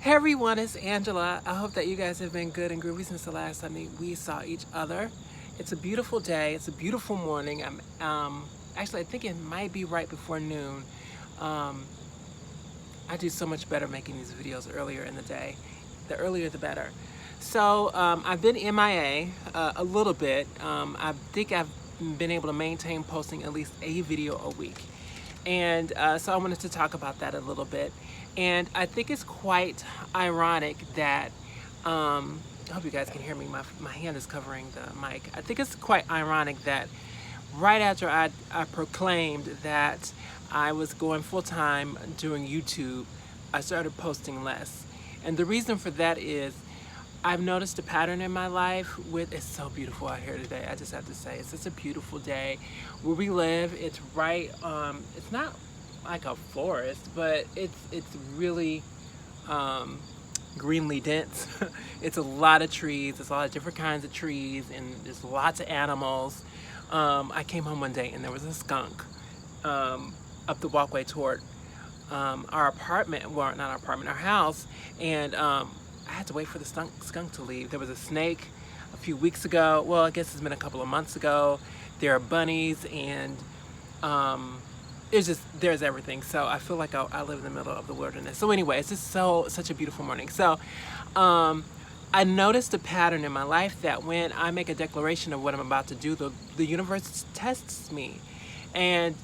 Hey everyone, it's Angela. I hope that you guys have been good and groovy since the last time we saw each other. It's a beautiful day. It's a beautiful morning. Actually, I think it might be right before noon. Um, I do so much better making these videos earlier in the day. The earlier the better. So I've been MIA a little bit. I think I've been able to maintain posting at least a video a week. And so I wanted to talk about that a little bit. And I think it's quite ironic that, I hope you guys can hear me, my hand is covering the mic. I think it's quite ironic that right after I proclaimed that I was going full-time doing YouTube, I started posting less. And the reason for that is I've noticed a pattern in my life it's so beautiful out here today. I just have to say, it's such a beautiful day. Where we live, it's right, it's not like a forest, but it's really greenly dense. It's a lot of trees, there's a lot of different kinds of trees, and there's lots of animals. I came home one day and there was a skunk up the walkway toward our apartment, well, not our apartment, our house, and I had to wait for the skunk to leave. There was a snake a few weeks ago. Well, I guess it's been a couple of months ago. There are bunnies, and there's everything. So I feel like I live in the middle of the wilderness. So anyway, it's just such a beautiful morning. So I noticed a pattern in my life that when I make a declaration of what I'm about to do, the universe tests me. And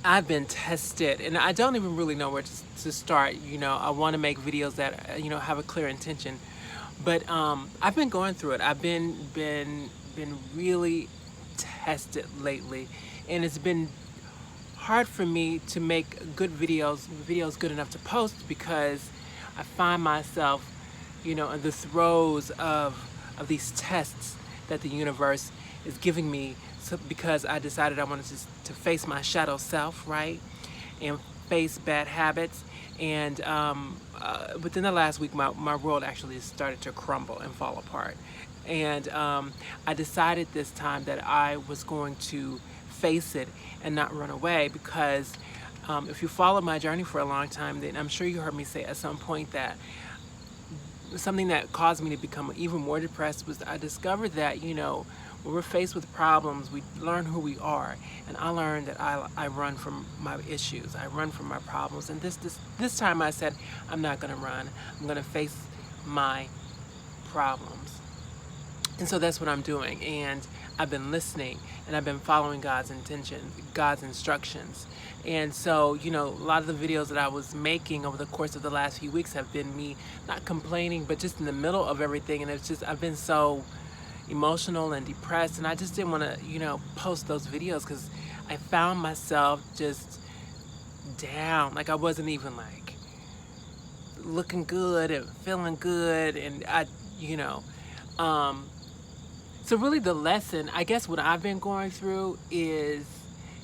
I've been tested, and I don't even really know where to start. I want to make videos that have a clear intention, but I've been going through it. I've been really tested lately, and it's been hard for me to make good videos good enough to post, because I find myself, in the throes of these tests that the universe is giving me. So because I decided I wanted to face my shadow self, right, and face bad habits. And within the last week, my world actually started to crumble and fall apart. And I decided this time that I was going to face it and not run away, because if you followed my journey for a long time, then I'm sure you heard me say at some point that something that caused me to become even more depressed was I discovered that, when we're faced with problems, we learn who we are. And I learned that I run from my issues. I run from my problems. And this time I said, I'm not going to run. I'm going to face my problems. And so that's what I'm doing. And I've been listening, and I've been following God's intention, God's instructions. And so, a lot of the videos that I was making over the course of the last few weeks have been me not complaining, but just in the middle of everything. And I've been so emotional and depressed, and I just didn't want to, post those videos, because I found myself just down. Like I wasn't even like looking good and feeling good, and so really the lesson, I guess what I've been going through is,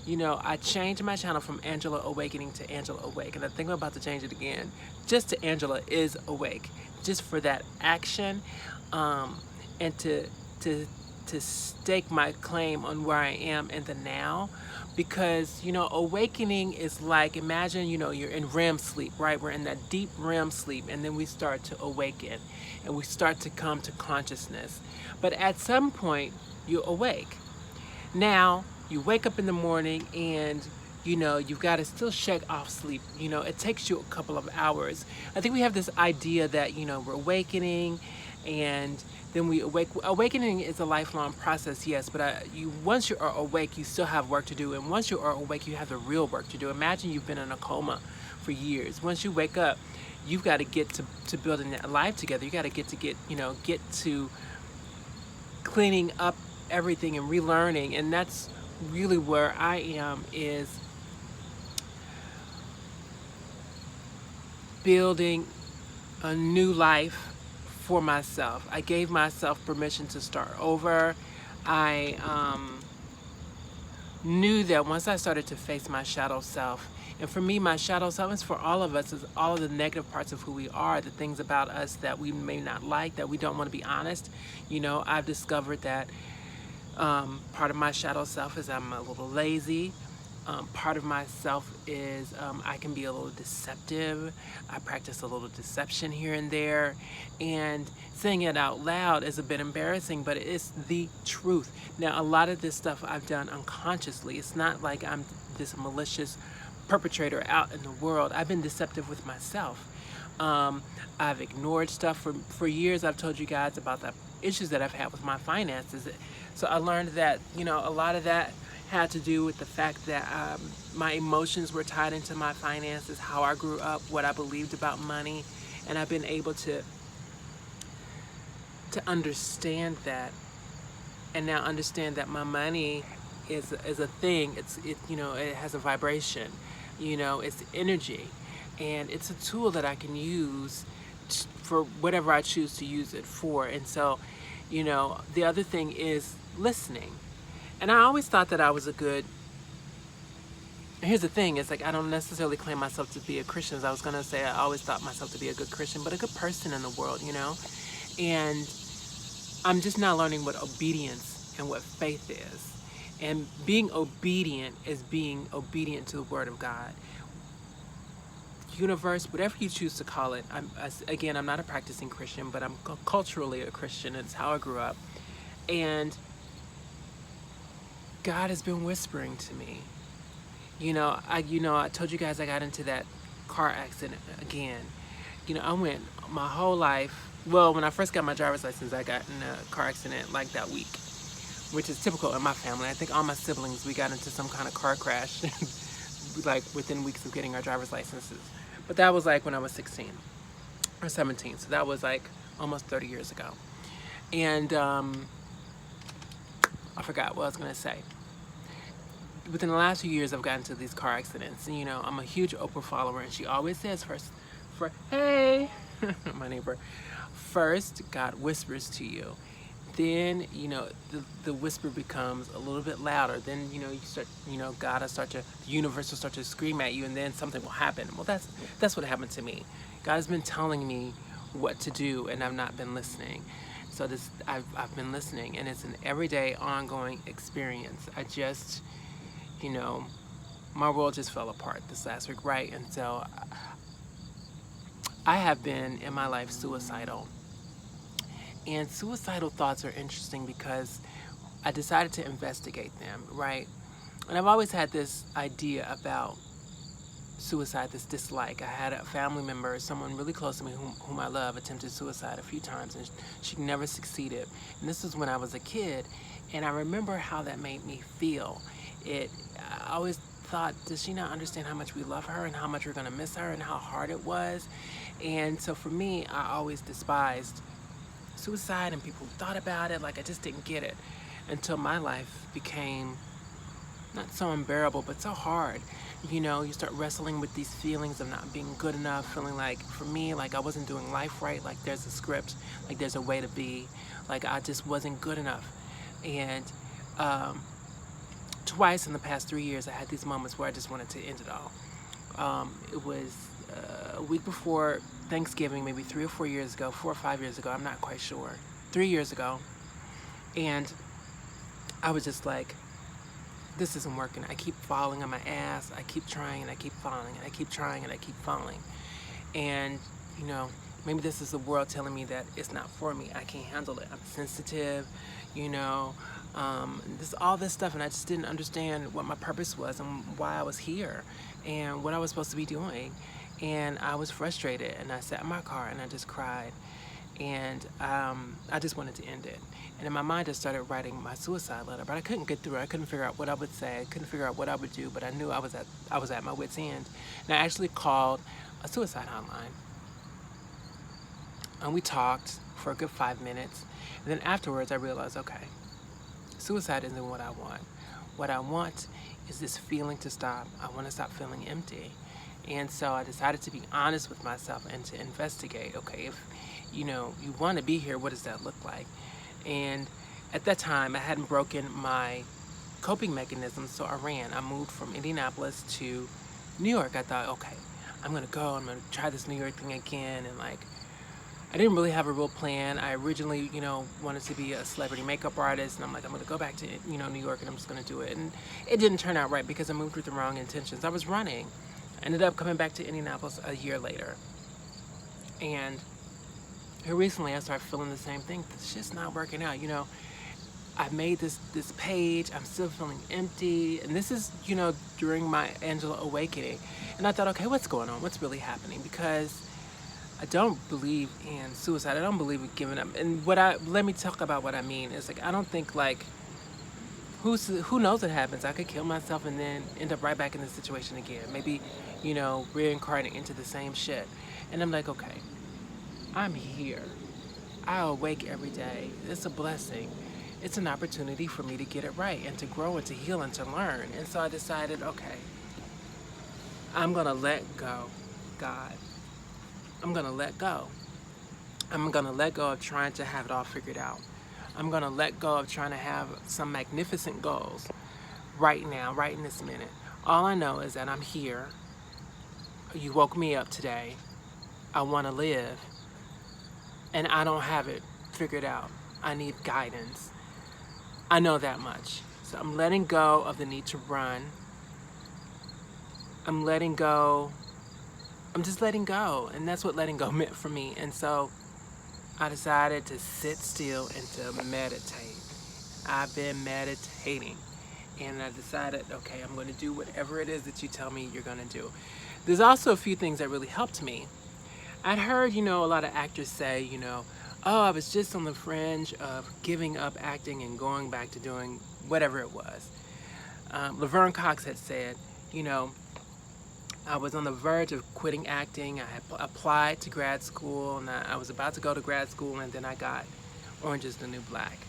I changed my channel from Angela Awakening to Angela Awake, and I think I'm about to change it again, just to Angela is Awake, just for that action, and to stake my claim on where I am in the now. Because awakening is like, imagine you're in REM sleep, right? We're in that deep REM sleep, and then we start to awaken and we start to come to consciousness. But at some point you awake. Now you wake up in the morning, and you've got to still shake off sleep. It takes you a couple of hours. I think we have this idea that we're awakening, and then we awake. Awakening is a lifelong process, yes, but once you are awake, you still have work to do. And once you are awake, you have the real work to do. Imagine you've been in a coma for years. Once you wake up, you've got to get to building that life together. You got to get to cleaning up everything and relearning. And that's really where I am, is building a new life for myself. I gave myself permission to start over. I knew that once I started to face my shadow self, and for me, my shadow self is for all of us, is all of the negative parts of who we are, the things about us that we may not like, that we don't want to be honest. I've discovered that part of my shadow self is I'm a little lazy. Part of myself is I can be a little deceptive. I practice a little deception here and there. And saying it out loud is a bit embarrassing, but it's the truth. Now, a lot of this stuff I've done unconsciously. It's not like I'm this malicious perpetrator out in the world. I've been deceptive with myself. I've ignored stuff for years. I've told you guys about the issues that I've had with my finances. So I learned that, a lot of that had to do with the fact that my emotions were tied into my finances, how I grew up, what I believed about money, and I've been able to understand that, and now understand that my money is a thing. It has a vibration, it's energy, and it's a tool that I can use for whatever I choose to use it for. And so, the other thing is listening. And I always thought that I was here's the thing, it's like I don't necessarily claim myself to be a Christian. As I was going to say, I always thought myself to be a good Christian, but a good person in the world, And I'm just now learning what obedience and what faith is. And being obedient is being obedient to the Word of God. Universe, whatever you choose to call it. I'm not a practicing Christian, but I'm culturally a Christian. It's how I grew up. And God has been whispering to me. I told you guys I got into that car accident again. I went my whole life. Well, when I first got my driver's license, I got in a car accident like that week, which is typical in my family. I think all my siblings, we got into some kind of car crash, like within weeks of getting our driver's licenses. But that was like when I was 16 or 17. So that was like almost 30 years ago. And I forgot what I was going to say. Within the last few years, I've gotten into these car accidents. And, I'm a huge Oprah follower, and she always says hey, my neighbor, first, God whispers to you. Then, the whisper becomes a little bit louder. Then, you start, the universe will start to scream at you, and then something will happen. Well, that's what happened to me. God has been telling me what to do, and I've not been listening. So I've been listening, and it's an everyday, ongoing experience. I just, my world just fell apart this last week, right? And so I have been in my life suicidal. And suicidal thoughts are interesting because I decided to investigate them, right? And I've always had this idea about suicide, this dislike. I had a family member, someone really close to me whom I love, attempted suicide a few times, and she never succeeded. And this was when I was a kid, and I remember how that made me feel. I always thought, does she not understand how much we love her and how much we're going to miss her and how hard it was? And so for me, I always despised suicide and people who thought about it. Like, I just didn't get it until my life became not so unbearable, but so hard. You start wrestling with these feelings of not being good enough, feeling like, for me, like I wasn't doing life right, like there's a script, like there's a way to be, like I just wasn't good enough. And twice in the past 3 years, I had these moments where I just wanted to end it all. It was a week before Thanksgiving, maybe 3 or 4 years ago, 4 or 5 years ago, I'm not quite sure, 3 years ago. And I was just like, this isn't working. I keep falling on my ass. I keep trying and I keep falling, and I keep trying and I keep falling. And, maybe this is the world telling me that it's not for me. I can't handle it. I'm sensitive, all this stuff. And I just didn't understand what my purpose was and why I was here and what I was supposed to be doing. And I was frustrated, and I sat in my car and I just cried. And I just wanted to end it. And in my mind, I started writing my suicide letter, but I couldn't get through it. I couldn't figure out what I would say. I couldn't figure out what I would do, but I knew I was at my wit's end. And I actually called a suicide hotline. And we talked for a good 5 minutes. And then afterwards, I realized, okay, suicide isn't what I want. What I want is this feeling to stop. I want to stop feeling empty. And so I decided to be honest with myself and to investigate, okay, if you want to be here, what does that look like? And at that time, I hadn't broken my coping mechanisms, so I ran. I moved from Indianapolis to New York. I thought, okay, I'm going to try this New York thing again and I didn't really have a real plan. I originally, wanted to be a celebrity makeup artist, and I'm like, I'm gonna go back to, New York, and I'm just gonna do it. And it didn't turn out right because I moved with the wrong intentions. I was running. I ended up coming back to Indianapolis a year later. And here recently, I started feeling the same thing. It's just not working out, I made this page. I'm still feeling empty, and this is during my Angela awakening. And I thought, okay, what's going on? What's really happening? Because I don't believe in suicide. I don't believe in giving up. And let me talk about what I mean. It's like I don't think like who knows what happens. I could kill myself and then end up right back in this situation again. Maybe reincarnate into the same shit. And I'm like, okay, I'm here. I awake every day. It's a blessing. It's an opportunity for me to get it right and to grow and to heal and to learn. And so I decided, okay, I'm going to let go, God. I'm going to let go. I'm going to let go of trying to have it all figured out. I'm going to let go of trying to have some magnificent goals right now, right in this minute. All I know is that I'm here. You woke me up today. I want to live. And I don't have it figured out. I need guidance. I know that much. So I'm letting go of the need to run. I'm letting go. I'm just letting go. And that's what letting go meant for me. And so I decided to sit still and to meditate. I've been meditating. And I decided, okay, I'm going to do whatever it is that you tell me you're going to do. There's also a few things that really helped me. I'd heard, a lot of actors say, oh, I was just on the fringe of giving up acting and going back to doing whatever it was. Laverne Cox had said, I was on the verge of quitting acting. I had applied to grad school, and I was about to go to grad school, and then I got Orange is the New Black.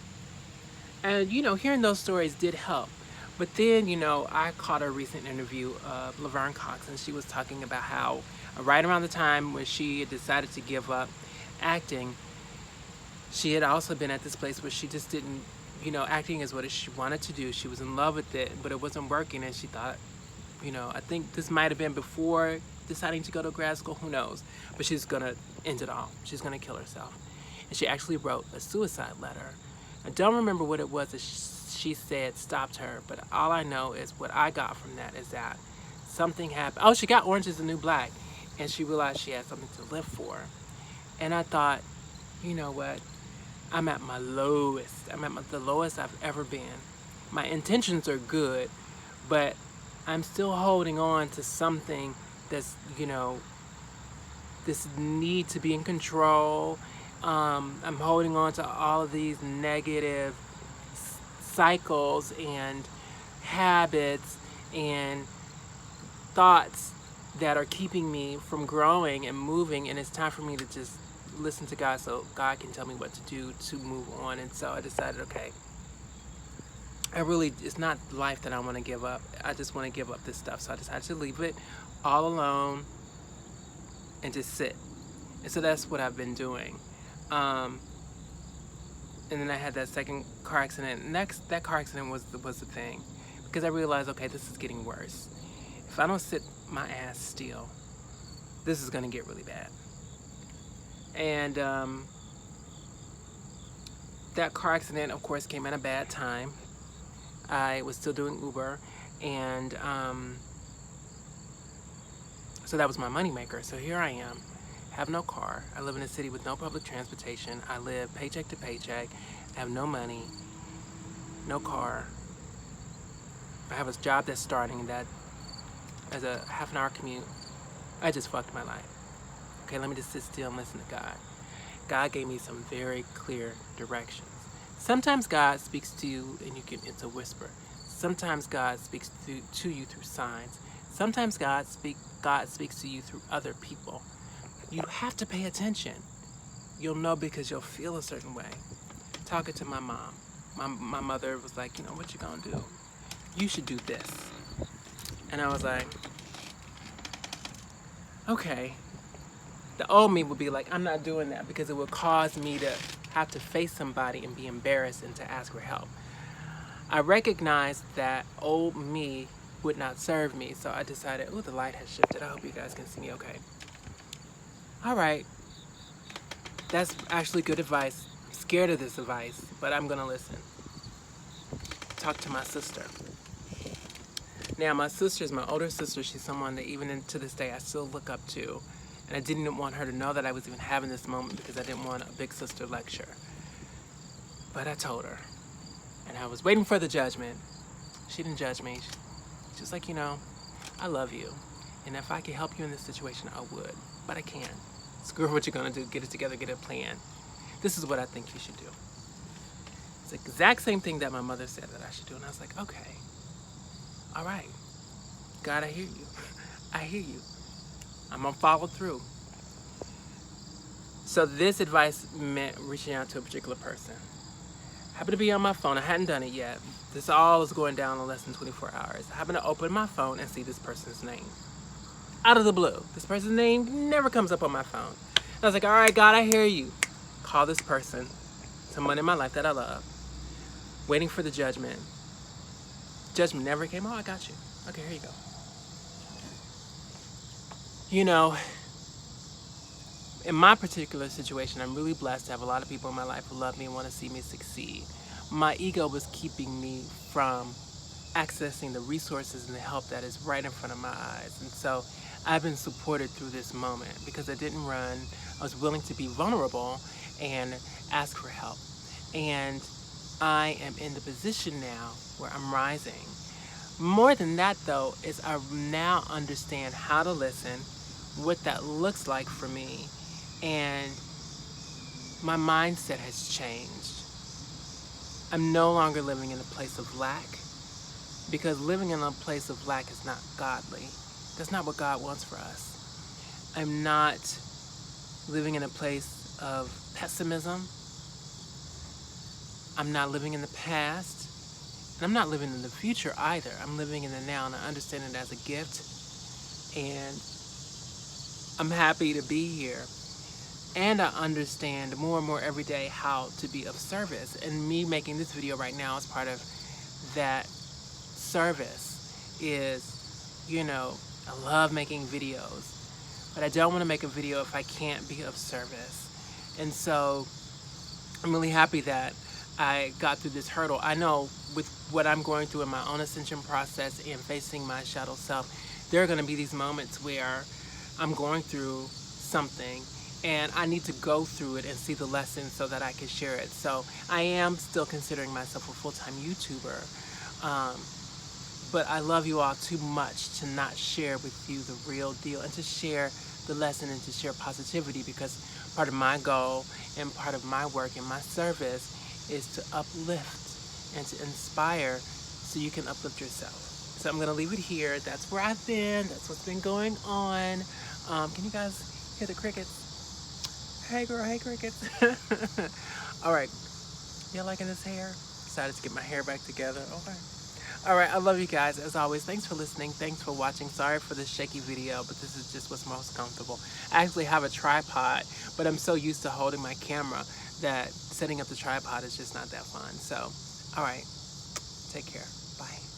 And, hearing those stories did help. But then, I caught a recent interview of Laverne Cox, and she was talking about how right around the time when she had decided to give up acting, she had also been at this place where she just didn't, acting is what she wanted to do. She was in love with it, but it wasn't working, and she thought, I think this might have been before deciding to go to grad school, who knows, but she's gonna end it all. She's gonna kill herself. And she actually wrote a suicide letter. I don't remember what it was that she said stopped her, but all I know is what I got from that is that something happened. Oh, she got Orange is the New Black, and she realized she had something to live for. And I thought, you know what? I'm at my lowest. I'm at the lowest I've ever been. My intentions are good, but I'm still holding on to something that's, this need to be in control. I'm holding on to all of these negative cycles and habits and thoughts that are keeping me from growing and moving, and it's time for me to just listen to God so God can tell me what to do to move on. And so I decided, okay, it's not life that I want to give up. I just want to give up this stuff. So I decided to leave it all alone and just sit. And so that's what I've been doing. And then I had that second car accident. And that car accident was the thing. Because I realized, okay, this is getting worse. If I don't sit my ass still, this is going to get really bad. And that car accident, of course, came at a bad time. I was still doing Uber, and so that was my moneymaker. So here I am, have no car. I live in a city with no public transportation. I live paycheck to paycheck. I have no money, no car. I have a job that's starting that as a half-an-hour commute. I just fucked my life. Okay, let me just sit still and listen to God. God gave me some very clear directions. Sometimes God speaks to you and it's a whisper. Sometimes God speaks to you through signs. Sometimes God speaks to you through other people. You have to pay attention. You'll know because you'll feel a certain way. Talking to my mom. My mother was like, what you gonna do? You should do this. And I was like, okay. The old me would be like, I'm not doing that because it would cause me to have to face somebody and be embarrassed and to ask for help. I recognized that old me would not serve me, so I decided, oh, the light has shifted. I hope you guys can see me okay. All right. That's actually good advice. I'm scared of this advice, but I'm gonna listen. Talk to my sister. Now, my sister is my older sister. She's someone that even to this day I still look up to. And I didn't want her to know that I was even having this moment because I didn't want a big sister lecture. But I told her. And I was waiting for the judgment. She didn't judge me. She's like, I love you. And if I could help you in this situation, I would. But I can't. Screw what you're going to do. Get it together. Get a plan. This is what I think you should do. It's the exact same thing that my mother said that I should do. And I was like, okay. All right. God, I hear you. I hear you. I'm going to follow through. So this advice meant reaching out to a particular person. Happened to be on my phone. I hadn't done it yet. This all is going down in less than 24 hours. I happened to open my phone and see this person's name. Out of the blue. This person's name never comes up on my phone. And I was like, all right, God, I hear you. Call this person. Someone in my life that I love. Waiting for the judgment. Judgment never came. Oh, I got you. Okay, here you go. In my particular situation, I'm really blessed to have a lot of people in my life who love me and want to see me succeed. My ego was keeping me from accessing the resources and the help that is right in front of my eyes. And so I've been supported through this moment because I didn't run. I was willing to be vulnerable and ask for help. And I am in the position now where I'm rising. More than that, though, is I now understand how to listen, what that looks like for me, and my mindset has changed. I'm no longer living in a place of lack, because living in a place of lack is not godly. That's not what God wants for us. I'm not living in a place of pessimism. I'm not living in the past. And I'm not living in the future either. I'm living in the now, and I understand it as a gift. And I'm happy to be here. And I understand more and more every day how to be of service. And me making this video right now is part of that service. I love making videos. But I don't want to make a video if I can't be of service. And so I'm really happy that I got through this hurdle. I know with what I'm going through in my own ascension process and facing my shadow self, there are going to be these moments where I'm going through something and I need to go through it and see the lesson so that I can share it. So I am still considering myself a full-time YouTuber, but I love you all too much to not share with you the real deal and to share the lesson and to share positivity, because part of my goal and part of my work and my service is to uplift and to inspire so you can uplift yourself. So I'm going to leave it here. That's where I've been. That's what's been going on. Can you guys hear the crickets? Hey girl, hey crickets. All right. You liking this hair? Decided to get my hair back together. Okay. All right. I love you guys. As always, thanks for listening. Thanks for watching. Sorry for this shaky video, but this is just what's most comfortable. I actually have a tripod, but I'm so used to holding my camera that setting up the tripod is just not that fun. So, all right, take care. Bye.